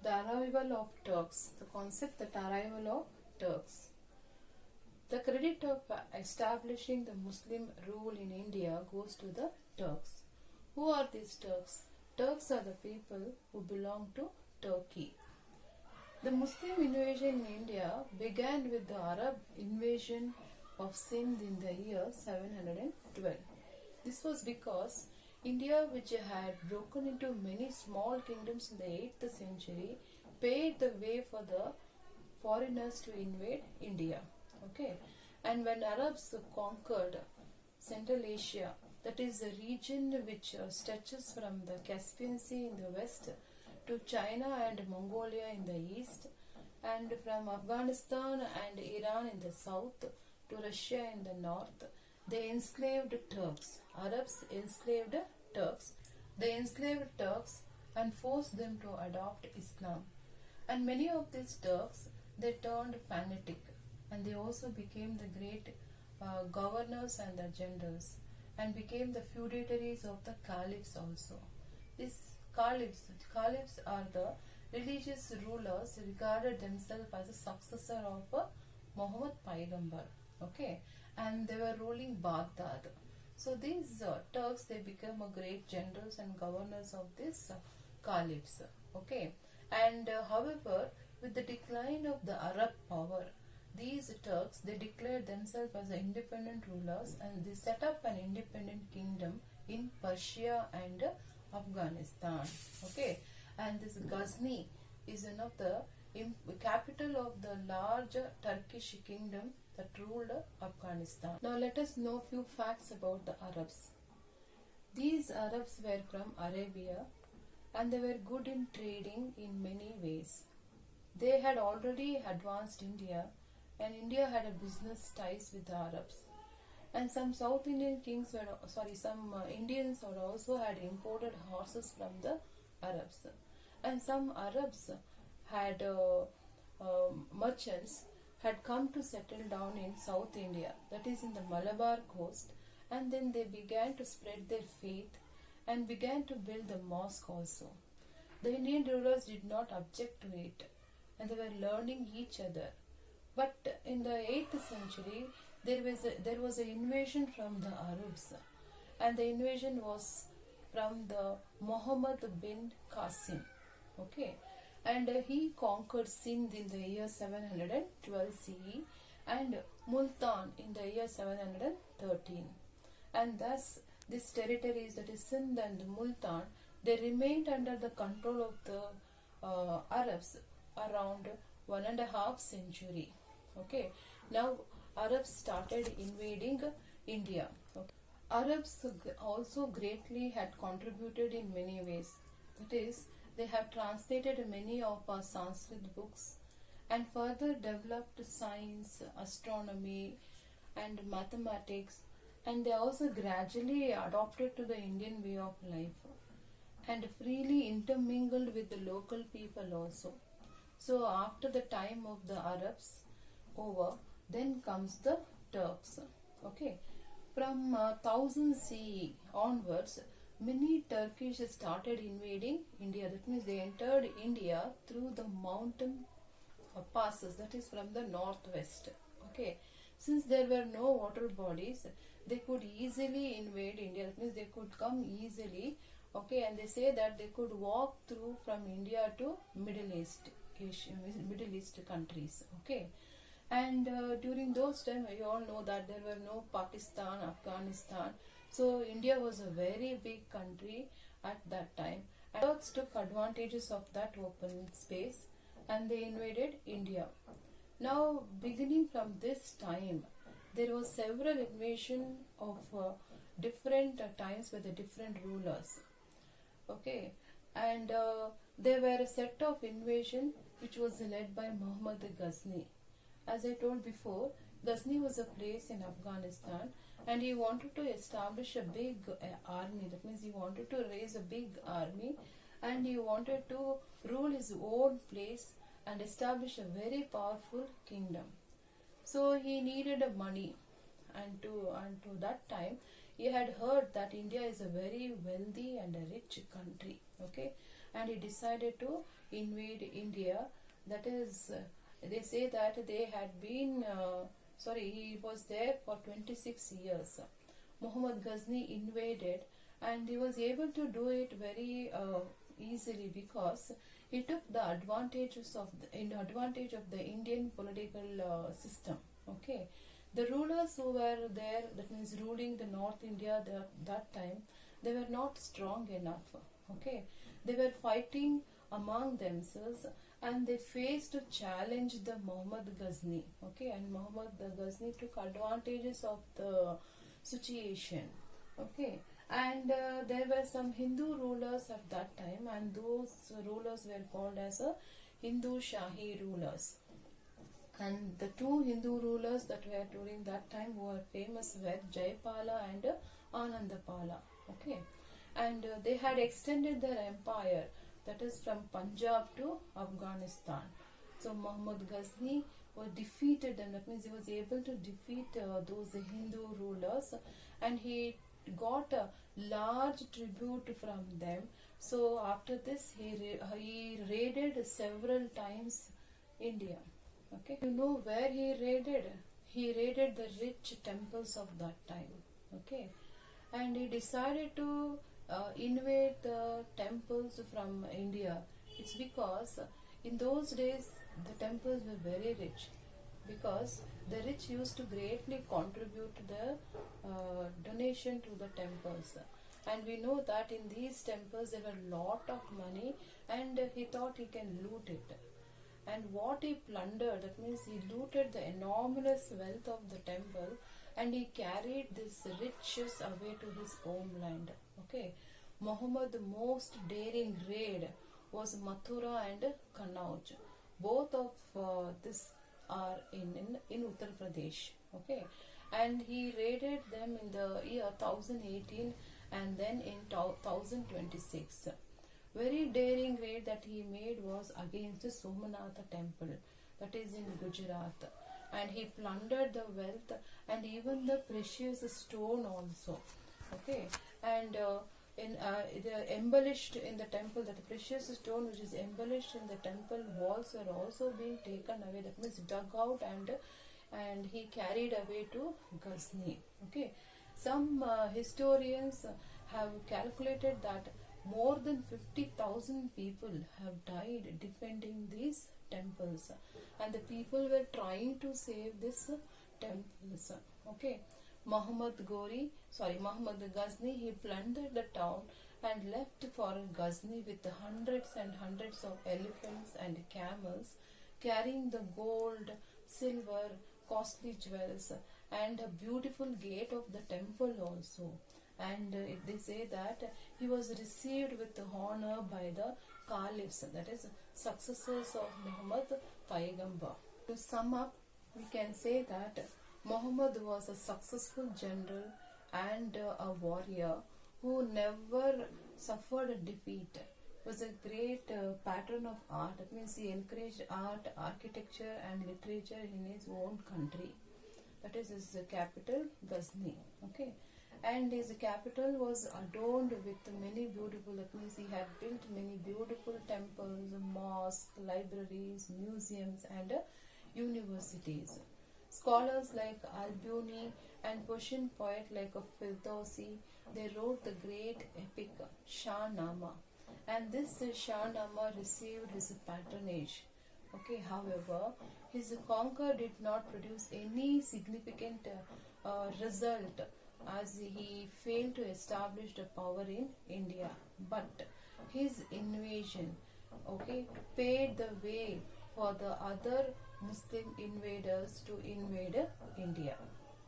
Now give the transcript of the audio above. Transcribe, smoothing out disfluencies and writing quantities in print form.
The arrival of Turks. The concept, the arrival of Turks. The credit of establishing the Muslim rule in India goes to the Turks. Who are these Turks? Turks are the people who belong to Turkey. The Muslim invasion in India began with the Arab invasion of Sindh in the year 712. This was because India, which had broken into many small kingdoms in the 8th century, paved the way for the foreigners to invade India. Okay, and when Arabs conquered Central Asia, that is the region which stretches from the Caspian Sea in the west to China and Mongolia in the east, and from Afghanistan and Iran in the south to Russia in the north, they enslaved Turks. Arabs enslaved Turks. They enslaved Turks and forced them to adopt Islam. And many of these Turks, they turned fanatic, and they also became the great governors and the generals, and became the feudatories of the caliphs also. These caliphs are the religious rulers regarded themselves as a successor of Muhammad Paigambar. Okay, and they were ruling Baghdad. So these Turks, they became a great generals and governors of these caliphs. Okay, and however, with the decline of the Arab power, these Turks, they declared themselves as independent rulers, and they set up an independent kingdom in Persia and Afghanistan. Okay, and this Ghazni is one of the capital of the large Turkish kingdom that ruled Afghanistan. Now let us know few facts about the Arabs. These Arabs were from Arabia, and they were good in trading in many ways. They had already advanced India, and India had a business ties with the Arabs. And some South Indian kings were, some Indians were also had imported horses from the Arabs. And some Arabs had merchants had come to settle down in South India, that is in the Malabar coast, and then they began to spread their faith and began to build the mosque also. The Indian rulers did not object to it, and they were learning each other. But in the 8th century, there was an invasion from the Arabs, and the invasion was from the Muhammad bin Qasim. Okay, and he conquered Sindh in the year 712 CE and Multan in the year 713, and thus these territories, that is Sindh and Multan, they remained under the control of the Arabs around 1.5 century. Okay, now Arabs started invading India. Okay. Arabs also greatly had contributed in many ways. That is, they have translated many of our Sanskrit books and further developed science, astronomy and mathematics, and they also gradually adopted to the Indian way of life and freely intermingled with the local people also. So after the time of the Arabs over, then comes the Turks. Okay, from 1000 CE onwards, many Turkish started invading India. That means they entered India through the mountain passes, that is from the northwest. Okay, since there were no water bodies, they could easily invade India. That means they could come easily. Okay, and they say that they could walk through from India to Middle East countries. Okay, and during those times, you all know that there were no Pakistan, Afghanistan. So India was a very big country at that time. And Turks took advantages of that open space, and they invaded India. Now, beginning from this time, there was several invasion of different times by the different rulers. Okay, and there were a set of invasion which was led by Muhammad Ghazni. As I told before, Ghazni was a place in Afghanistan, and he wanted to establish a big army. That means he wanted to raise a big army, and he wanted to rule his own place and establish a very powerful kingdom. So he needed money, and to that time he had heard that India is a very wealthy and a rich country. Okay, and he decided to invade India. That is, they say that they had been, he was there for 26 years. Muhammad Ghazni invaded, and he was able to do it very easily because he took the advantages of the Indian political system. Okay, the rulers who were there, that means ruling the North India that time, they were not strong enough. Okay, they were fighting among themselves, and they faced to challenge the Muhammad Ghazni. Okay, and Muhammad Ghazni took advantages of the situation. Okay, and there were some Hindu rulers at that time, and those rulers were called as a Hindu Shahi rulers. And the two Hindu rulers that were during that time who were famous were Jaipala and Anandapala. Okay, and they had extended their empire, that is from Punjab to Afghanistan. So Muhammad Ghazni was defeated them. That means he was able to defeat those Hindu rulers, and he got a large tribute from them. So after this, he raided several times India. Okay, you know where he raided? He raided the rich temples of that time. Okay, and he decided to invade the temples from India. It's because in those days the temples were very rich, because the rich used to greatly contribute to the donation to the temples. And we know that in these temples there were lot of money, and he thought he can loot it. And what he plundered, that means he looted the enormous wealth of the temple, and he carried this riches away to his homeland. Okay, Muhammad's most daring raid was Mathura and Kannauj. Both of this are in Uttar Pradesh. Okay, and he raided them in the year 1018 and then in 1026. Very daring raid that he made was against the Somanatha temple, that is in Gujarat, and he plundered the wealth and even the precious stone also. Okay, and the embellished in the temple, that precious stone which is embellished in the temple walls were also being taken away. That means dug out, and he carried away to Ghazni. Okay, some historians have calculated that more than 50,000 people have died defending these temples, and the people were trying to save these temples. Okay, Muhammad Ghazni, he plundered the town and left for Ghazni with hundreds and hundreds of elephants and camels, carrying the gold, silver, costly jewels, and a beautiful gate of the temple also. And they say that he was received with honor by the caliphs, that is successors of Muhammad Paygamba. To sum up, we can say that Muhammad was a successful general and a warrior who never suffered a defeat. Was a great patron of art. That means he encouraged art, architecture and literature in his own country. That is his capital, Ghazni. Okay, and his capital was adorned with many beautiful, that means he had built many beautiful temples, mosques, libraries, museums and universities. Scholars like Al-Biruni and Persian poet like Firdausi, they wrote the great epic Shahnama, and this Shahnama received his patronage. Okay, however, his conquer did not produce any significant result, as he failed to establish the power in India. But his invasion, okay, paved the way for the other Muslim invaders to invade India.